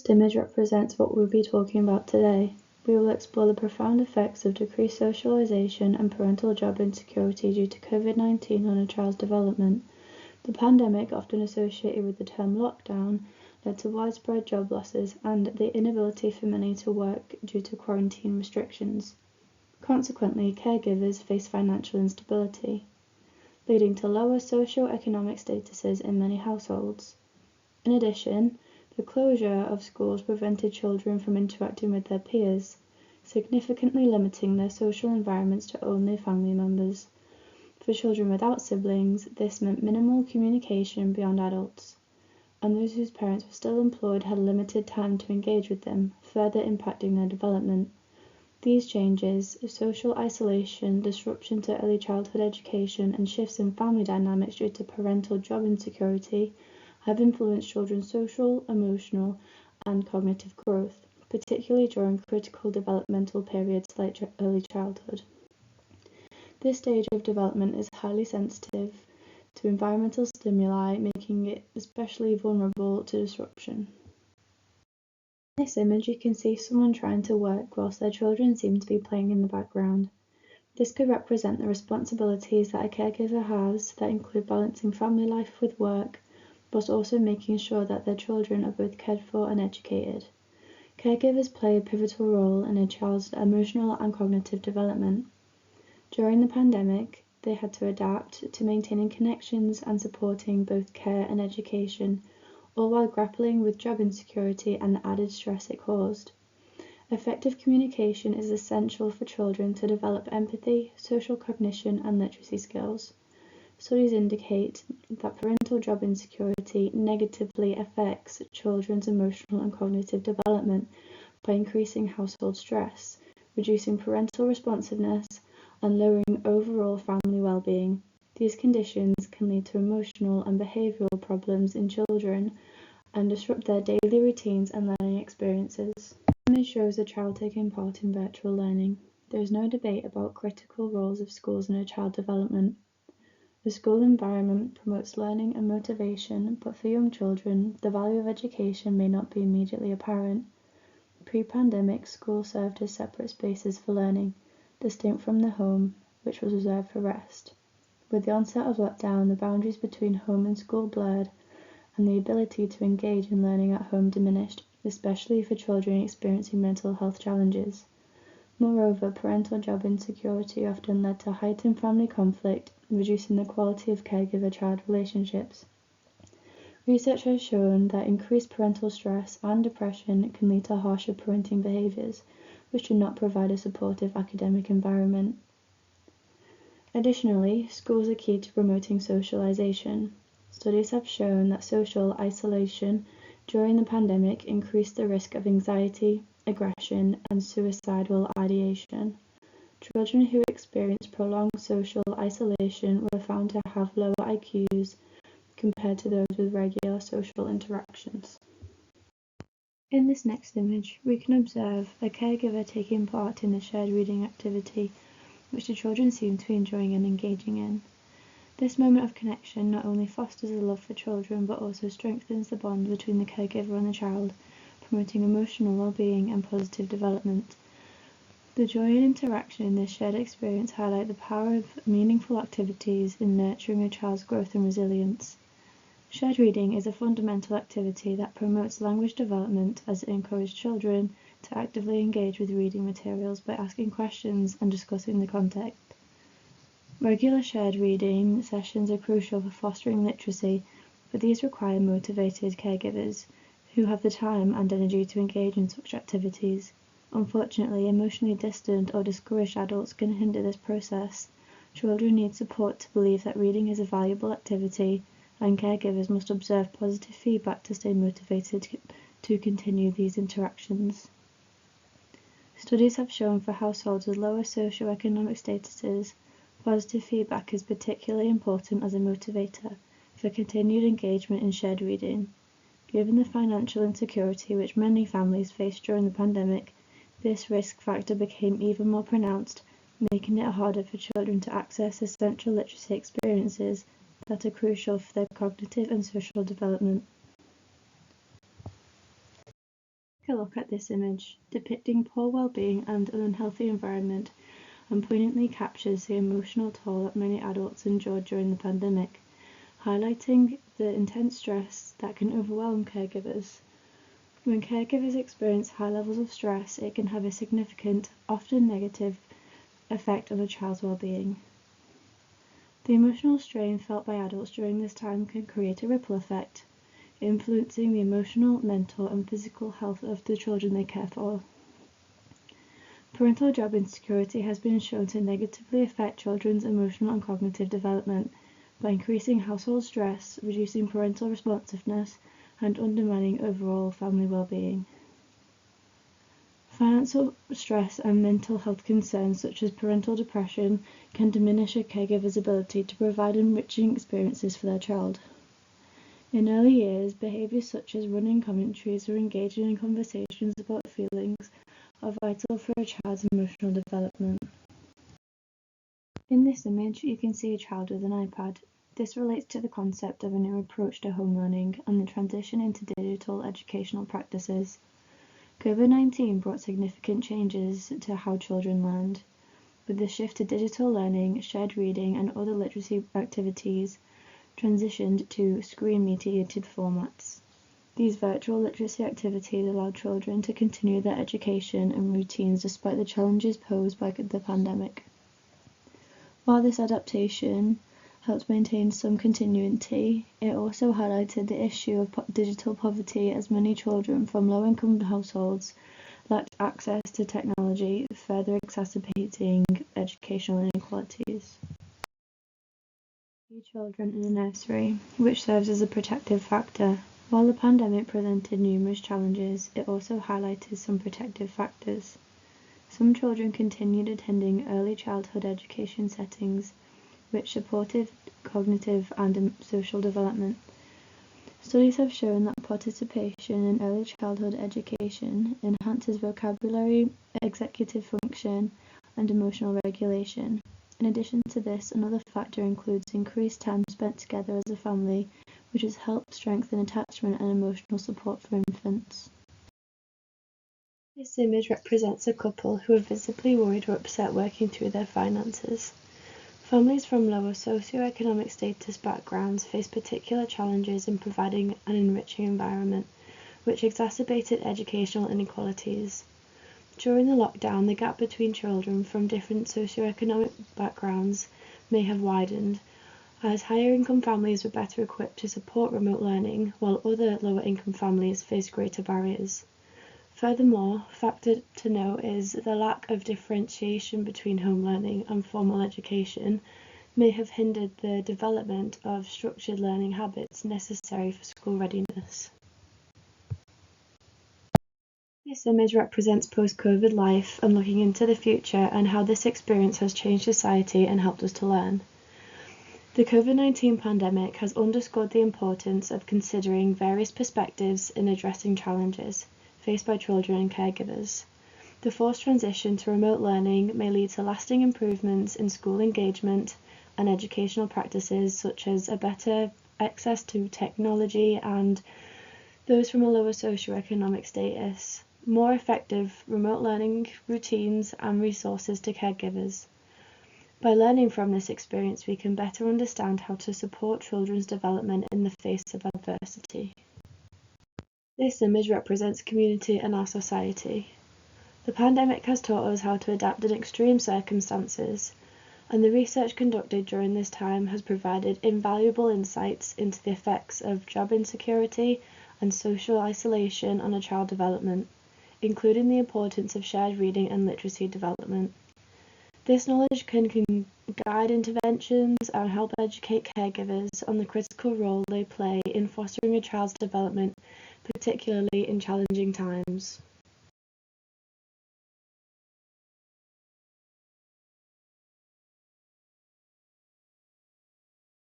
This image represents what we'll be talking about today. We will explore the profound effects of decreased socialization and parental job insecurity due to COVID-19 on a child's development. The pandemic, often associated with the term lockdown, led to widespread job losses and the inability for many to work due to quarantine restrictions. Consequently, caregivers face financial instability, leading to lower socio-economic statuses in many households. In addition, the closure of schools prevented children from interacting with their peers, significantly limiting their social environments to only family members. For children without siblings, this meant minimal communication beyond adults, and those whose parents were still employed had limited time to engage with them, further impacting their development. These changes, social isolation, disruption to early childhood education, and shifts in family dynamics due to parental job insecurity, have influenced children's social, emotional, and cognitive growth, particularly during critical developmental periods like early childhood. This stage of development is highly sensitive to environmental stimuli, making it especially vulnerable to disruption. In this image, you can see someone trying to work whilst their children seem to be playing in the background. This could represent the responsibilities that a caregiver has that include balancing family life with work, but also making sure that their children are both cared for and educated. Caregivers play a pivotal role in a child's emotional and cognitive development. During the pandemic, they had to adapt to maintaining connections and supporting both care and education, all while grappling with job insecurity and the added stress it caused. Effective communication is essential for children to develop empathy, social cognition, and literacy skills. Studies indicate that parental job insecurity negatively affects children's emotional and cognitive development by increasing household stress, reducing parental responsiveness, and lowering overall family well-being. These conditions can lead to emotional and behavioral problems in children and disrupt their daily routines and learning experiences. The image shows a child taking part in virtual learning. There is no debate about critical roles of schools in a child's development. The school environment promotes learning and motivation, but for young children, the value of education may not be immediately apparent. Pre-pandemic, schools served as separate spaces for learning, distinct from the home, which was reserved for rest. With the onset of lockdown, the boundaries between home and school blurred, and the ability to engage in learning at home diminished, especially for children experiencing mental health challenges. Moreover, parental job insecurity often led to heightened family conflict, reducing the quality of caregiver-child relationships. Research has shown that increased parental stress and depression can lead to harsher parenting behaviors, which do not provide a supportive academic environment. Additionally, schools are key to promoting socialization. Studies have shown that social isolation during the pandemic increased the risk of anxiety, aggression, and suicidal ideation. Children who experienced prolonged social isolation were found to have lower IQs compared to those with regular social interactions. In this next image, we can observe a caregiver taking part in a shared reading activity, which the children seem to be enjoying and engaging in. This moment of connection not only fosters a love for children, but also strengthens the bond between the caregiver and the child, promoting emotional well-being and positive development. The joy and interaction in this shared experience highlight the power of meaningful activities in nurturing a child's growth and resilience. Shared reading is a fundamental activity that promotes language development as it encourages children to actively engage with reading materials by asking questions and discussing the content. Regular shared reading sessions are crucial for fostering literacy, but these require motivated caregivers who have the time and energy to engage in such activities. Unfortunately, emotionally distant or discouraged adults can hinder this process. Children need support to believe that reading is a valuable activity, and caregivers must observe positive feedback to stay motivated to continue these interactions. Studies have shown for households with lower socioeconomic statuses, positive feedback is particularly important as a motivator for continued engagement in shared reading. Given the financial insecurity which many families faced during the pandemic, this risk factor became even more pronounced, making it harder for children to access essential literacy experiences that are crucial for their cognitive and social development. a look at this image, depicting poor well-being and an unhealthy environment, and poignantly captures the emotional toll that many adults endured during the pandemic, highlighting the intense stress that can overwhelm caregivers. When caregivers experience high levels of stress, it can have a significant, often negative, effect on a child's well-being. The emotional strain felt by adults during this time can create a ripple effect, influencing the emotional, mental, and physical health of the children they care for. Parental job insecurity has been shown to negatively affect children's emotional and cognitive development by increasing household stress, reducing parental responsiveness, and undermining overall family well-being. Financial stress and mental health concerns such as parental depression can diminish a caregiver's ability to provide enriching experiences for their child. In early years, behaviors such as running commentaries or engaging in conversations about feelings are vital for a child's emotional development. In this image, you can see a child with an iPad. This relates to the concept of a new approach to home learning and the transition into digital educational practices. COVID-19 brought significant changes to how children learned. With the shift to digital learning, shared reading, and other literacy activities transitioned to screen-mediated formats. These virtual literacy activities allow children to continue their education and routines despite the challenges posed by the pandemic. While this adaptation helped maintain some continuity, it also highlighted the issue of digital poverty as many children from low-income households lacked access to technology, further exacerbating educational inequalities. Children in a nursery, which serves as a protective factor. While the pandemic presented numerous challenges, it also highlighted some protective factors. Some children continued attending early childhood education settings, which supported cognitive and social development. Studies have shown that participation in early childhood education enhances vocabulary, executive function, and emotional regulation. In addition to this, another factor includes increased time spent together as a family, which has helped strengthen attachment and emotional support for infants. This image represents a couple who are visibly worried or upset working through their finances. Families from lower socioeconomic status backgrounds face particular challenges in providing an enriching environment, which exacerbated educational inequalities. During the lockdown, the gap between children from different socioeconomic backgrounds may have widened, as higher-income families were better equipped to support remote learning, while other lower-income families faced greater barriers. Furthermore, a factor to note is the lack of differentiation between home learning and formal education may have hindered the development of structured learning habits necessary for school readiness. This image represents post-COVID life and looking into the future and how this experience has changed society and helped us to learn. The COVID-19 pandemic has underscored the importance of considering various perspectives in addressing challenges faced by children and caregivers. The forced transition to remote learning may lead to lasting improvements in school engagement and educational practices such as a better access to technology and those from a lower socioeconomic status, more effective remote learning routines and resources to caregivers. By learning from this experience, we can better understand how to support children's development in the face of adversity. This image represents community and our society. The pandemic has taught us how to adapt in extreme circumstances, and the research conducted during this time has provided invaluable insights into the effects of job insecurity and social isolation on a child's development, including the importance of shared reading and literacy development. This knowledge can guide interventions and help educate caregivers on the critical role they play in fostering a child's development, particularly in challenging times.